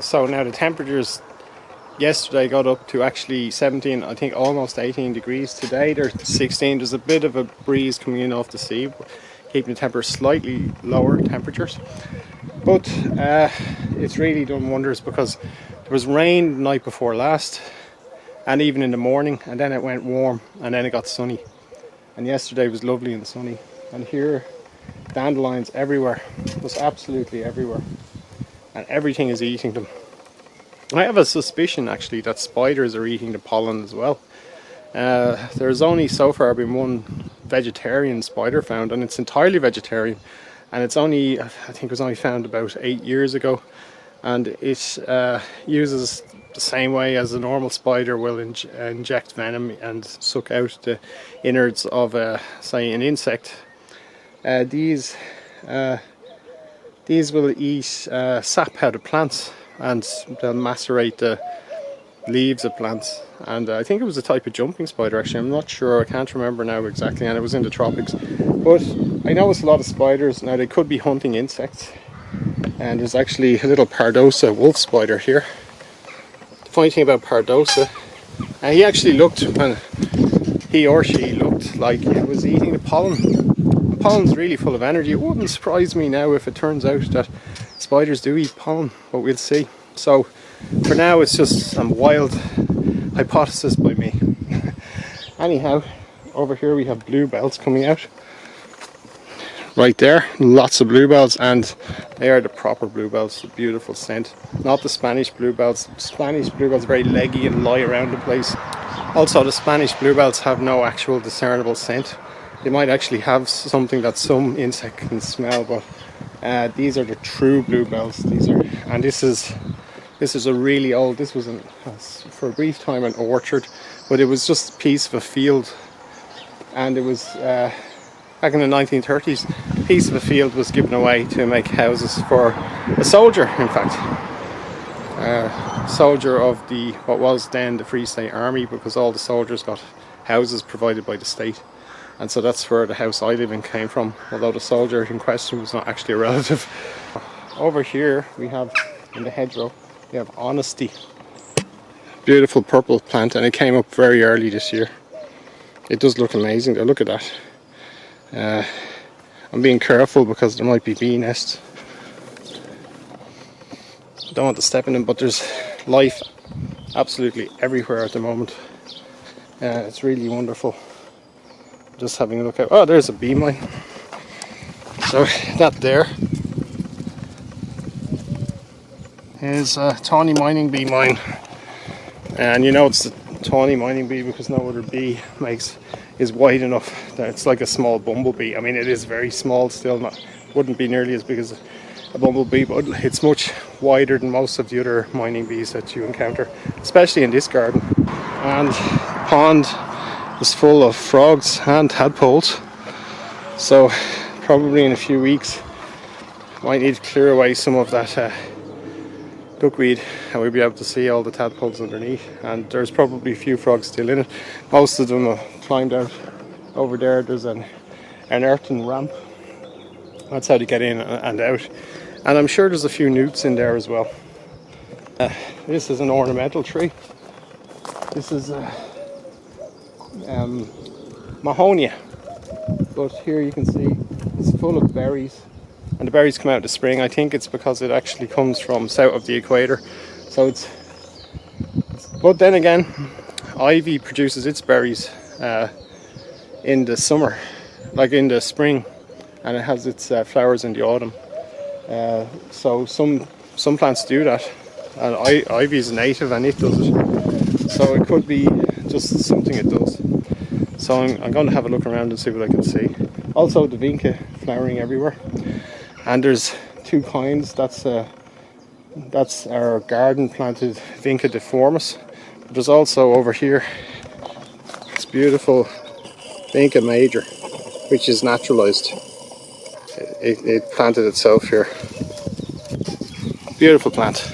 So now the temperatures yesterday got up to actually 17, I think almost 18 degrees. Today they're 16. There's a bit of a breeze coming in off the sea, keeping the temperature slightly lower temperatures. But it's really done wonders, because there was rain the night before last and even in the morning, and then it went warm and then it got sunny. And yesterday was lovely and sunny. And here, dandelions everywhere, just absolutely everywhere. And everything is eating them. I have a suspicion actually that spiders are eating the pollen as well. There's only so far been one vegetarian spider found, and it's entirely vegetarian. And it's only, I think it was only found about 8 years ago. And it uses the same way as a normal spider will inject venom and suck out the innards of, say, an insect. These will eat sap out of plants, and they'll macerate the leaves of plants. And I think it was a type of jumping spider actually, I'm not sure, I can't remember now exactly, and it was in the tropics. But I know it's a lot of spiders. Now they could be hunting insects, and there's actually a little Pardosa wolf spider here. The funny thing about Pardosa, he actually looked, when he or she looked like it was eating the pollen. The pollen's really full of energy. It wouldn't surprise me now if it turns out that spiders do eat pollen, but we'll see. So for now it's just a wild hypothesis by me. Anyhow, over here we have bluebells coming out. Right there, lots of bluebells, and they are the proper bluebells, a beautiful scent. Not the Spanish bluebells. Spanish bluebells are very leggy and lie around the place. Also, the Spanish bluebells have no actual discernible scent. They might actually have something that some insect can smell, but these are the true bluebells. These are, and this is a really old. This was for a brief time an orchard, but it was just a piece of a field, and it was back in the 1930s. A piece of a field was given away to make houses for a soldier. In fact, soldier of what was then the Free State Army, because all the soldiers got houses provided by the state. And so that's where the house I live in came from, although the soldier in question was not actually a relative. Over here we have, in the hedgerow, we have Honesty. Beautiful purple plant, and it came up very early this year. It does look amazing though, look at that. I'm being careful because there might be bee nests. Don't want to step in them, but there's life absolutely everywhere at the moment. It's really wonderful. Just having a look out. Oh, there's a bee mine. So that there is a tawny mining bee mine, and you know it's the tawny mining bee because no other bee is wide enough that it's like a small bumblebee. I mean, it is very small still, wouldn't be nearly as big as a bumblebee, but it's much wider than most of the other mining bees that you encounter, especially in this garden. And the pond is full of frogs and tadpoles, so probably in a few weeks might need to clear away some of that duckweed, and we'll be able to see all the tadpoles underneath. And there's probably a few frogs still in it. Most of them have climbed out. Over there there's an earthen ramp, that's how to get in and out, and I'm sure there's a few newts in there as well. This is an ornamental tree. This is Mahonia, but here you can see it's full of berries, and the berries come out in the spring. I think it's because it actually comes from south of the equator, so but then again, ivy produces its berries in the summer, like in the spring, and it has its flowers in the autumn. So some plants do that, and ivy is native and it does it, so it could be just something it does. So I'm going to have a look around and see what I can see. Also the vinca flowering everywhere, and there's two kinds. That's our garden planted Vinca deformis. But there's also over here this beautiful Vinca major, which is naturalized. It planted itself here. Beautiful plant.